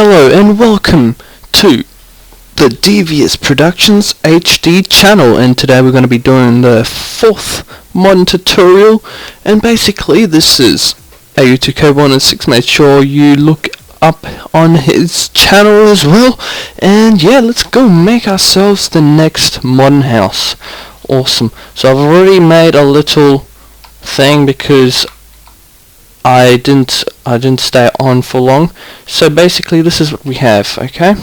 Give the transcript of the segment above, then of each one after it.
Hello and welcome to the Devious Productions HD channel, and today we're going to be doing the fourth modern tutorial. And basically this is AU2K116. Make sure you look up on his channel as well, and yeah, let's go make ourselves the next modern house. Awesome. So I've already made a little thing because I didn't stay on for long. So basically this is what we have, okay?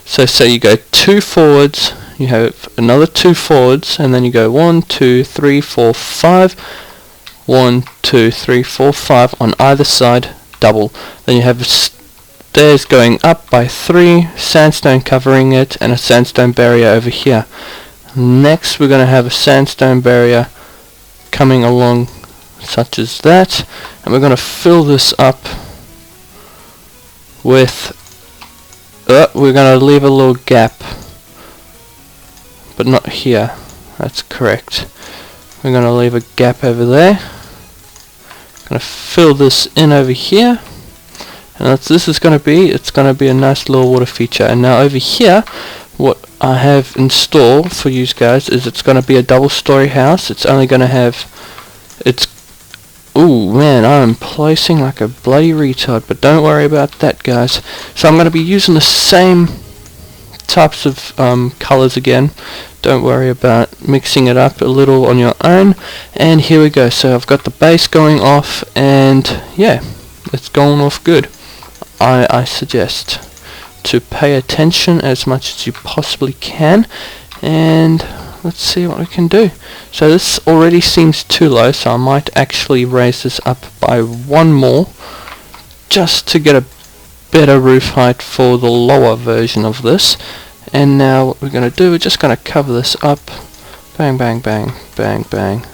So say you go 2 forwards, you have another 2 forwards, and then you go 1, 2, 3, 4, 5, 1, 2, 3, 4, 5 on either side, double. Then you have stairs going up by 3, sandstone covering it, and a sandstone barrier over here. Next we're going to have a sandstone barrier coming along such as that, and we're going to fill this up with we're going to leave a little gap, but not here. That's correct. We're going to leave a gap over there. Going to fill this in over here, and that's this is going to be. It's going to be a nice little water feature. And now over here, what I have in store for you guys is it's going to be a double-story house. It's only going to have ooh man, I'm placing like a bloody retard, but don't worry about that, guys. So I'm going to be using the same types of colors again. Don't worry about mixing it up a little on your own. And here we go. So I've got the base going off, and yeah, it's going off good. I suggest to pay attention as much as you possibly can, and let's see what we can do. So this already seems too low, so I might actually raise this up by 1 more just to get a better roof height for the lower version of this. And now what we're going to do, we're just going to cover this up. Bang, bang, bang, bang, bang.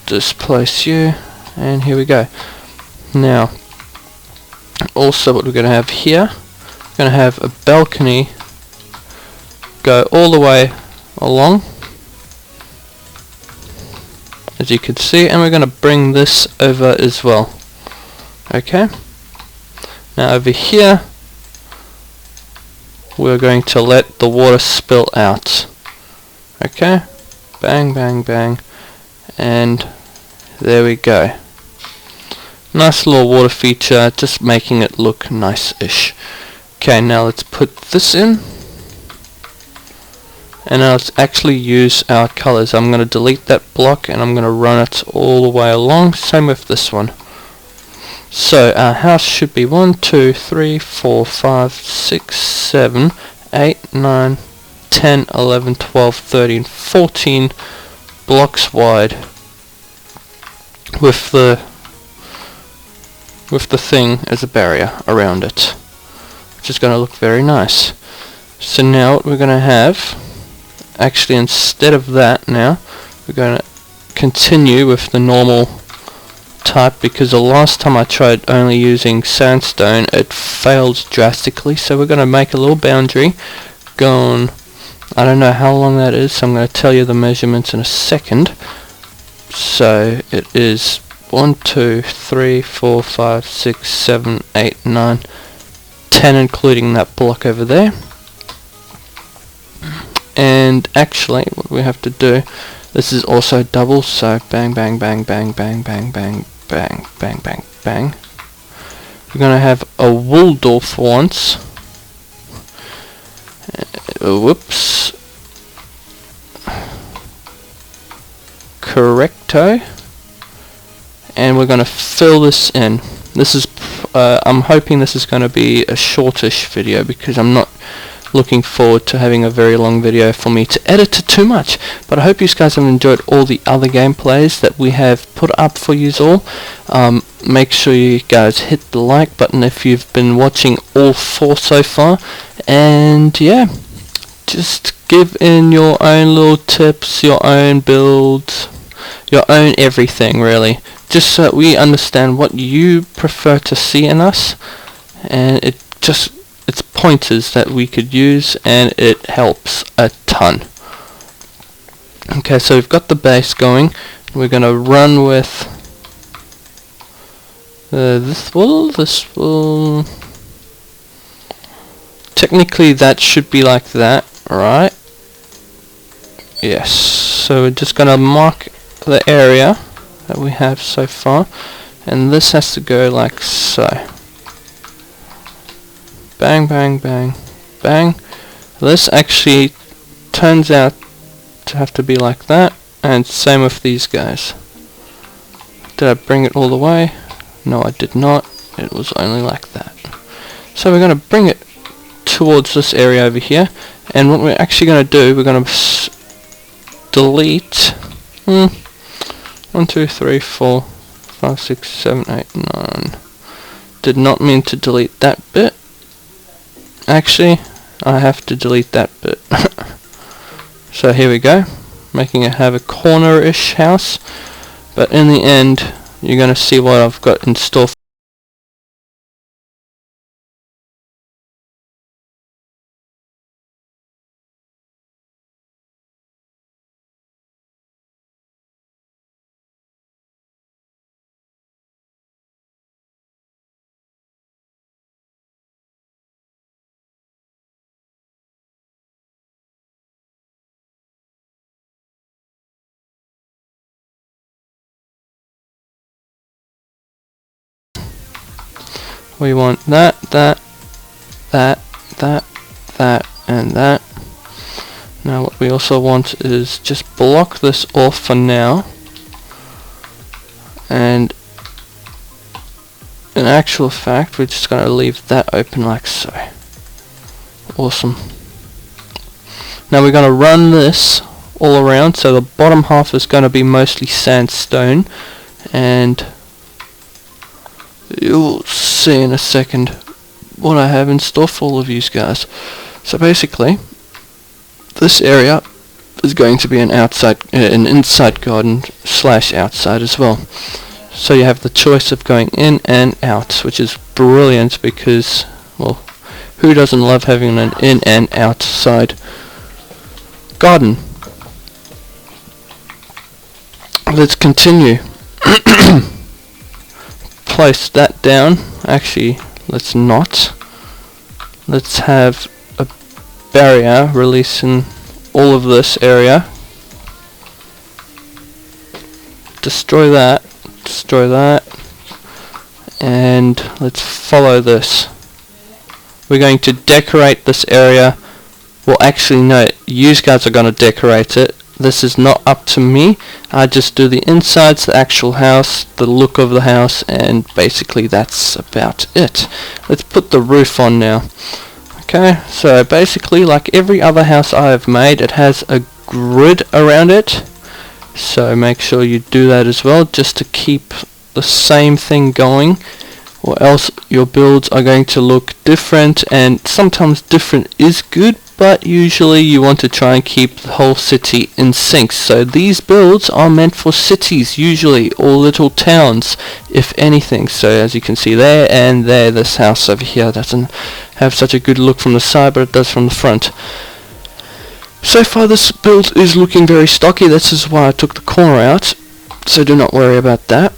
Displace you, and here we go. Now, also what we're going to have here, we're going to have a balcony go all the way along, as you can see, and we're going to bring this over as well. Okay, now over here we're going to let the water spill out. Okay, bang, bang, bang, and there we go. Nice little water feature, just making it look nice-ish. Okay, now let's put this in. And now let's actually use our colors. I'm going to delete that block and I'm going to run it all the way along. Same with this one. So our house should be 1, 2, 3, 4, 5, 6, 7, 8, 9, 10, 11, 12, 13, 14 blocks wide with the thing as a barrier around it, which is going to look very nice. So now what we're going to have, actually instead of that, now we're going to continue with the normal type, because the last time I tried only using sandstone it failed drastically. So we're going to make a little boundary going, I don't know how long that is, so I'm going to tell you the measurements in a second. So it is 1, 2, 3, 4, 5, 6, 7, 8, 9, 10 including that block over there. And actually what we have to do, this is also double, so bang, bang, bang, bang, bang, bang, bang, bang, bang, bang, bang. We're going to have a Waldorf for once. Whoops. Correcto. And we're going to fill this in. This is I'm hoping this is going to be a shortish video, because I'm not looking forward to having a very long video for me to edit it too much. But I hope you guys have enjoyed all the other gameplays that we have put up for you all. Make sure you guys hit the like button if you've been watching all 4 so far, and yeah, just give in your own little tips, your own builds, your own everything really, just so that we understand what you prefer to see in us, and it's pointers that we could use, and it helps a ton. Okay, so we've got the base going. We're going to run with this will technically that should be like that, right? Yes, so we're just gonna mark the area that we have so far, and this has to go like so. Bang, bang, bang, bang. This actually turns out to have to be like that, and same with these guys. Did I bring it all the way? No, I did not. It was only like that. So we're going to bring it towards this area over here, and what we're actually going to do, we're going to delete 1, 2, 3, 4, 5, 6, 7, 8, 9. Did not mean to delete that bit. Actually, I have to delete that bit. So here we go, making it have a corner-ish house, but in the end you're going to see what I've got in store. We want that, that, that, that, that, and that. Now what we also want is just block this off for now, and in actual fact we're just going to leave that open like so. Awesome. Now we're going to run this all around, so the bottom half is going to be mostly sandstone, and you'll see in a second what I have in store for all of you guys. So basically, this area is going to be an inside garden slash outside as well. So you have the choice of going in and out, which is brilliant because, well, who doesn't love having an in and outside garden? Let's continue. Place that down. Actually, let's not. Let's have a barrier releasing all of this area. Destroy that, and let's follow this. We're going to decorate this area. Well, actually no, you guys are going to decorate it. This is not up to me. I just do the insides, the actual house, the look of the house, and basically that's about it. Let's put the roof on now. Okay, so basically like every other house I have made, it has a grid around it. So make sure you do that as well, just to keep the same thing going, or else your builds are going to look different, and sometimes different is good, but usually you want to try and keep the whole city in sync. So these builds are meant for cities usually, or little towns if anything. So as you can see there and there, this house over here doesn't have such a good look from the side, but it does from the front. So far this build is looking very stocky. This is why I took the corner out, so do not worry about that.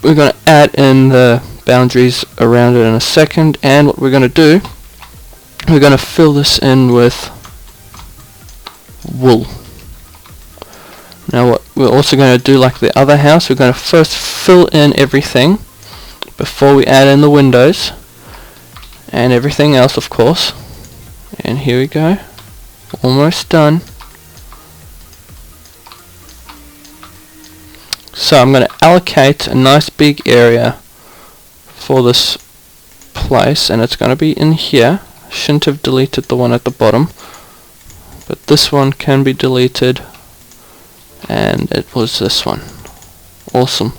We're going to add in the boundaries around it in a second, and what we're going to do, we're going to fill this in with wool. Now what we're also going to do, like the other house, we're going to first fill in everything before we add in the windows and everything else, of course. And here we go, almost done. So I'm going to allocate a nice big area for this place, and it's going to be in here. Shouldn't have deleted the one at the bottom, but this one can be deleted, and it was this one. Awesome.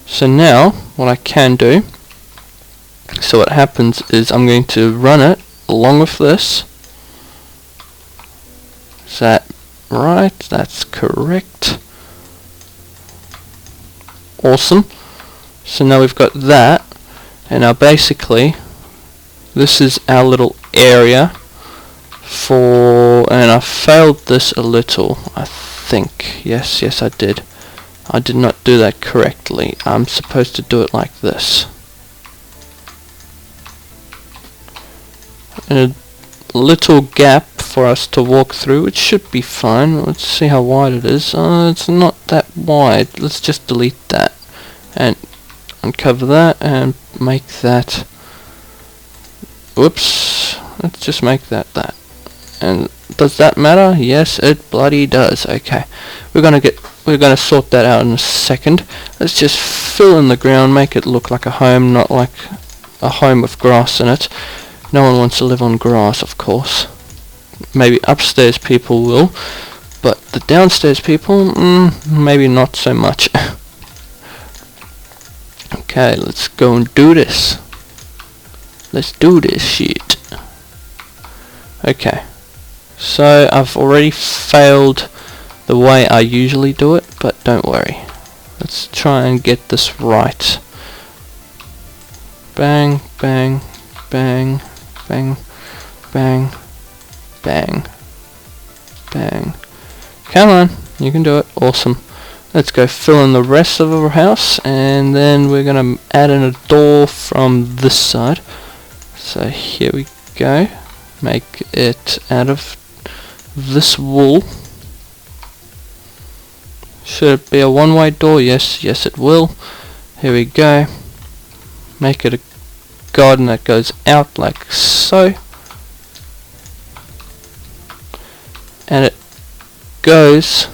So now what I can do, so what happens is I'm going to run it along with this. Is that right? That's correct. Awesome. So now we've got that, and now basically this is our little area for, and I failed this a little, I think. Yes I did. I did not do that correctly. I'm supposed to do it like this. a little gap for us to walk through. It should be fine. Let's see how wide it is. It's not that wide. Let's just delete that and uncover that and make that. Whoops. Let's just make that. And does that matter? Yes, it bloody does. Okay, we're gonna sort that out in a second. Let's just fill in the ground, make it look like a home, not like a home with grass in it. No one wants to live on grass, of course. Maybe upstairs people will, but the downstairs people, maybe not so much. Okay, let's go and do this. Let's do this shit. Okay, so I've already failed the way I usually do it, but don't worry. Let's try and get this right. Bang, bang, bang, bang, bang, bang, bang. Come on, you can do it. Awesome. Let's go fill in the rest of our house, and then we're gonna add in a door from this side. So here we go. Make it out of this wool. Should it be a one-way door? Yes, yes it will. Here we go. Make it a garden that goes out like so. And it goes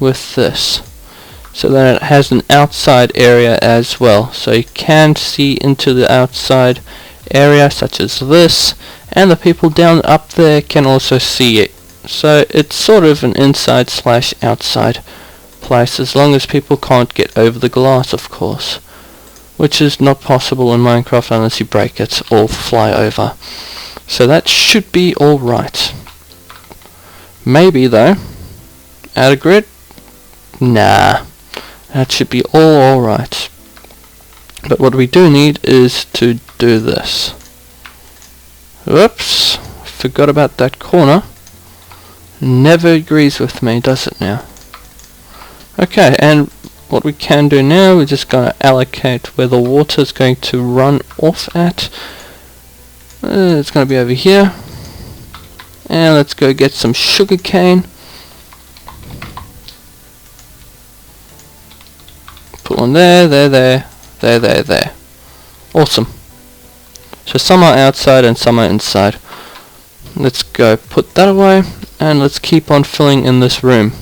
with this. So then it has an outside area as well. So you can see into the outside area such as this. And the people down up there can also see it. So it's sort of an inside / outside place, as long as people can't get over the glass, of course, which is not possible in Minecraft unless you break it or fly over. So that should be alright. Maybe though, out of grid? Nah, that should be all alright. But what we do need is to do this. Whoops, forgot about that corner. Never agrees with me, does it now? Okay, and what we can do now, we're just going to allocate where the water is going to run off at. It's going to be over here. And let's go get some sugar cane. Put one there. Awesome. So some are outside and some are inside. Let's go put that away, and let's keep on filling in this room.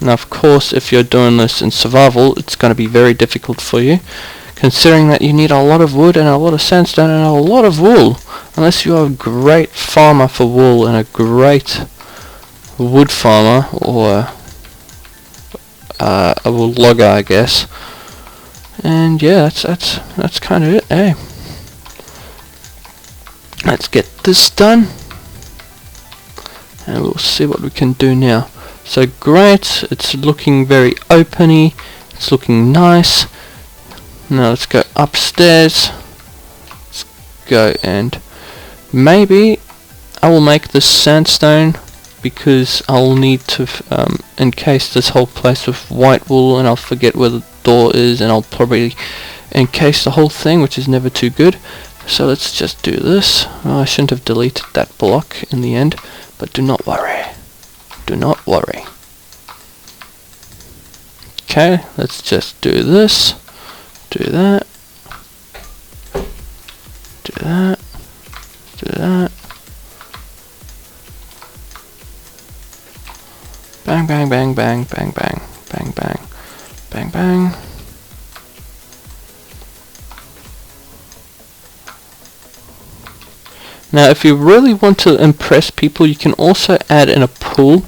Now of course, if you're doing this in survival, it's going to be very difficult for you, considering that you need a lot of wood and a lot of sandstone and a lot of wool, unless you are a great farmer for wool and a great wood farmer, or a wool logger, I guess. And yeah, that's kind of it, eh? Let's get this done, and we'll see what we can do now. So great, it's looking very openy, it's looking nice. Now let's go upstairs. Let's go, and maybe I will make this sandstone, because I'll need to encase this whole place with white wool, and I'll forget where the door is, and I'll probably encase the whole thing, which is never too good. So let's just do this. I shouldn't have deleted that block in the end, but do not worry. Do not worry. Okay, let's just do this. Do that. Do that. Do that. Bang, bang, bang, bang, bang, bang, bang, bang, bang, bang. Now if you really want to impress people, you can also add in a pool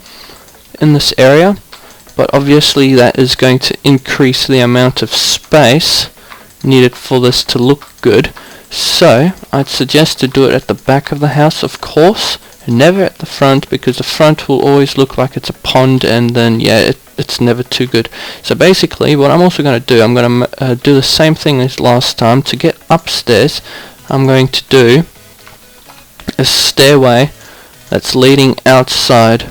in this area, but obviously that is going to increase the amount of space needed for this to look good. So I'd suggest to do it at the back of the house, of course, and never at the front, because the front will always look like it's a pond, and then yeah, it's never too good. So basically what I'm also going to do, I'm going to do the same thing as last time. To get upstairs, I'm going to do a stairway that's leading outside,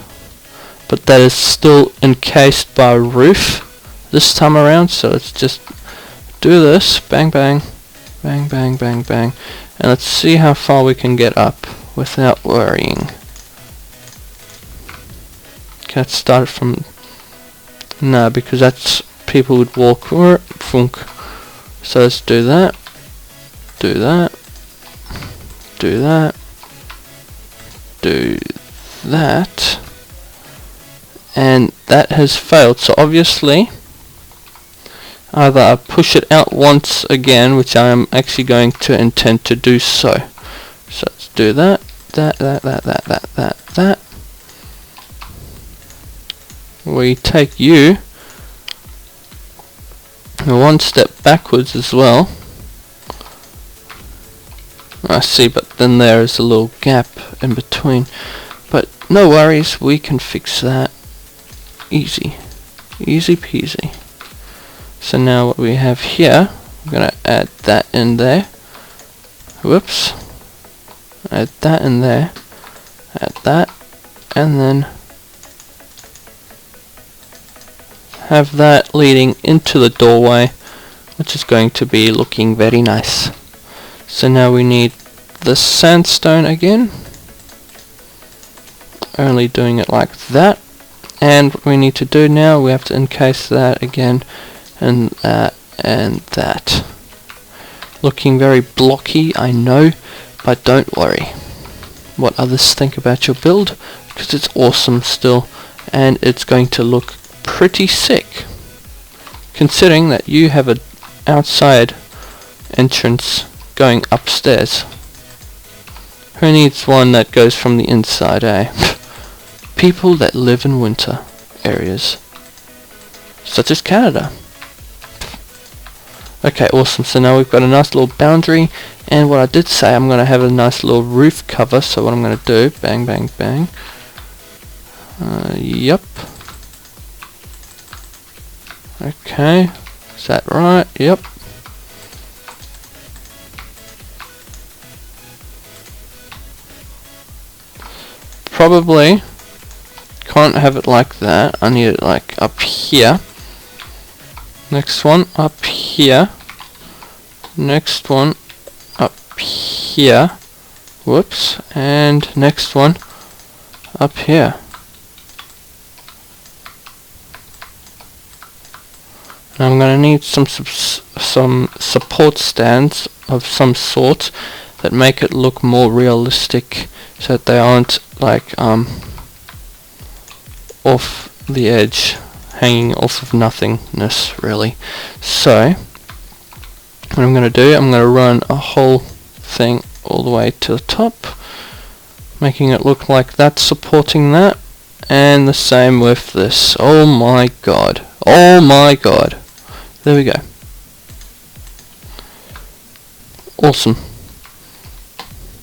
but that is still encased by a roof this time around. So let's just do this, bang bang, bang bang bang bang, And let's see how far we can get up without worrying. Okay, let's start from... No, because that's... people would walk... Funk. So let's do that. Do that. Do that. Do that. And that has failed. So obviously... either I push it out once again, which I am actually going to intend to do so. So let's do that, that. We take you one step backwards as well. I see, but then there is a little gap in between. But no worries, we can fix that. Easy. Easy peasy. So now what we have here, I'm going to add that in there. Whoops. Add that in there. Add that. And then have that leading into the doorway, which is going to be looking very nice. So now we need the sandstone again. Only doing it like that. And what we need to do now, we have to encase that again. And that. Looking very blocky, I know, but don't worry what others think about your build, because it's awesome still, and it's going to look pretty sick, considering that you have an outside entrance going upstairs. Who needs one that goes from the inside, eh? People that live in winter areas, such as Canada. Okay, awesome. So now we've got a nice little boundary, and what I did say, I'm going to have a nice little roof cover. So what I'm going to do, bang, bang, bang. Yep. Okay, is that right? Yep. Probably can't have it like that. I need it like up here. Next one up here. Next one up here. Whoops. And next one up here. Now I'm going to need some support stands of some sort that make it look more realistic, so that they aren't like off the edge, hanging off of nothingness really. So what I'm going to do, I'm going to run a whole thing all the way to the top, making it look like that's supporting that, and the same with this. Oh my god, oh my god. There we go. Awesome.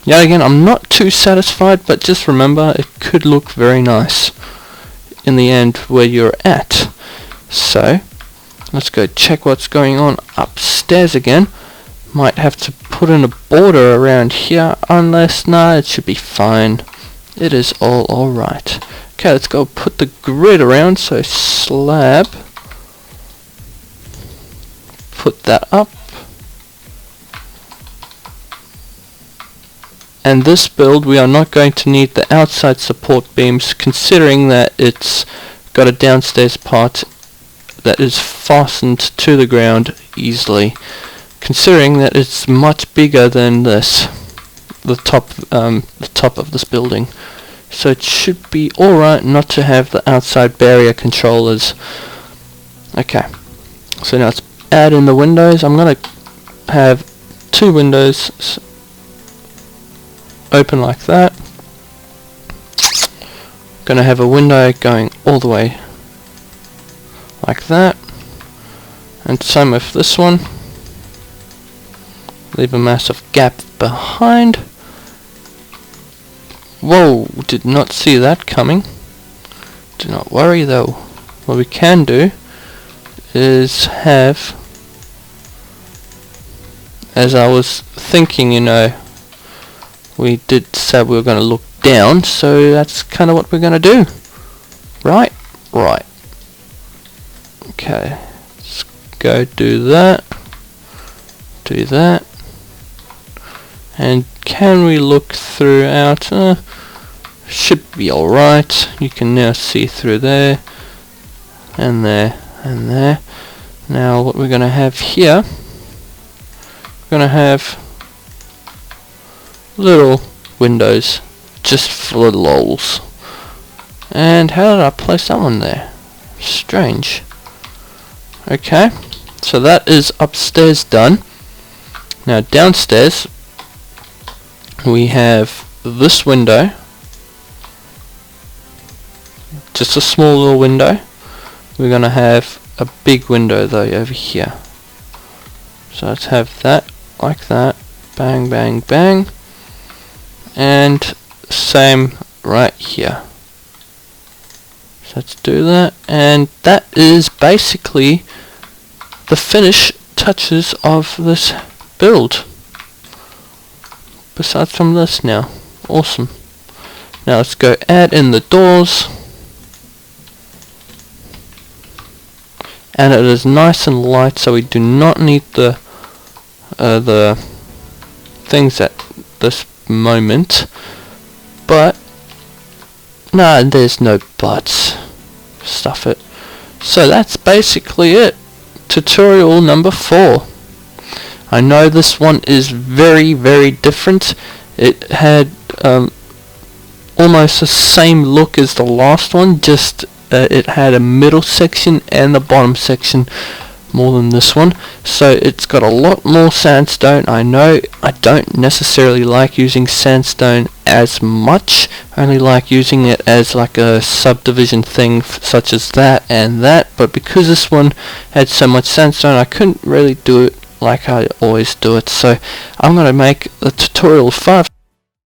Yet again, I'm not too satisfied, but just remember, it could look very nice in the end where you're at. So let's go check what's going on upstairs again. Might have to put in a border around here, unless, nah, it should be fine. It is all alright. Okay, let's go put the grid around. So slab, put that up. And this build, we are not going to need the outside support beams, considering that it's got a downstairs part that is fastened to the ground easily, considering that it's much bigger than this, the top of this building. So it should be alright not to have the outside barrier controllers. Okay, so now let's add in the windows. I'm going to have 2 windows open like that. Going to have a window going all the way like that, and same with this one. Leave a massive gap behind. Whoa, did not see that coming. Do not worry though. What we can do is have, as I was thinking, you know, we did say we were going to look down, so that's kind of what we're going to do. Right? Right. Okay. Let's go do that. Do that. And can we look throughout? Should be alright. You can now see through there, and there, and there. Now what we're going to have here, we're going to have little windows just for the lols. And how did I place that one there? Strange. Okay, so that is upstairs done. Now downstairs we have this window, just a small little window. We're going to have a big window though over here. So let's have that like that. Bang, bang, bang. And same right here. So let's do that. And that is basically the finish touches of this build. Besides from this now. Awesome. Now let's go add in the doors. And it is nice and light, so we do not need the things at this moment. But nah, there's no buts. Stuff it. So that's basically it. Tutorial number 4. I know this one is very, very different. It had almost the same look as the last one, just it had a middle section and the bottom section more than this one. So it's got a lot more sandstone. I know I don't necessarily like using sandstone as much. I only like using it as like a subdivision thing such as that and that. But because this one had so much sandstone, I couldn't really do it like I always do it. So I'm going to make a tutorial 5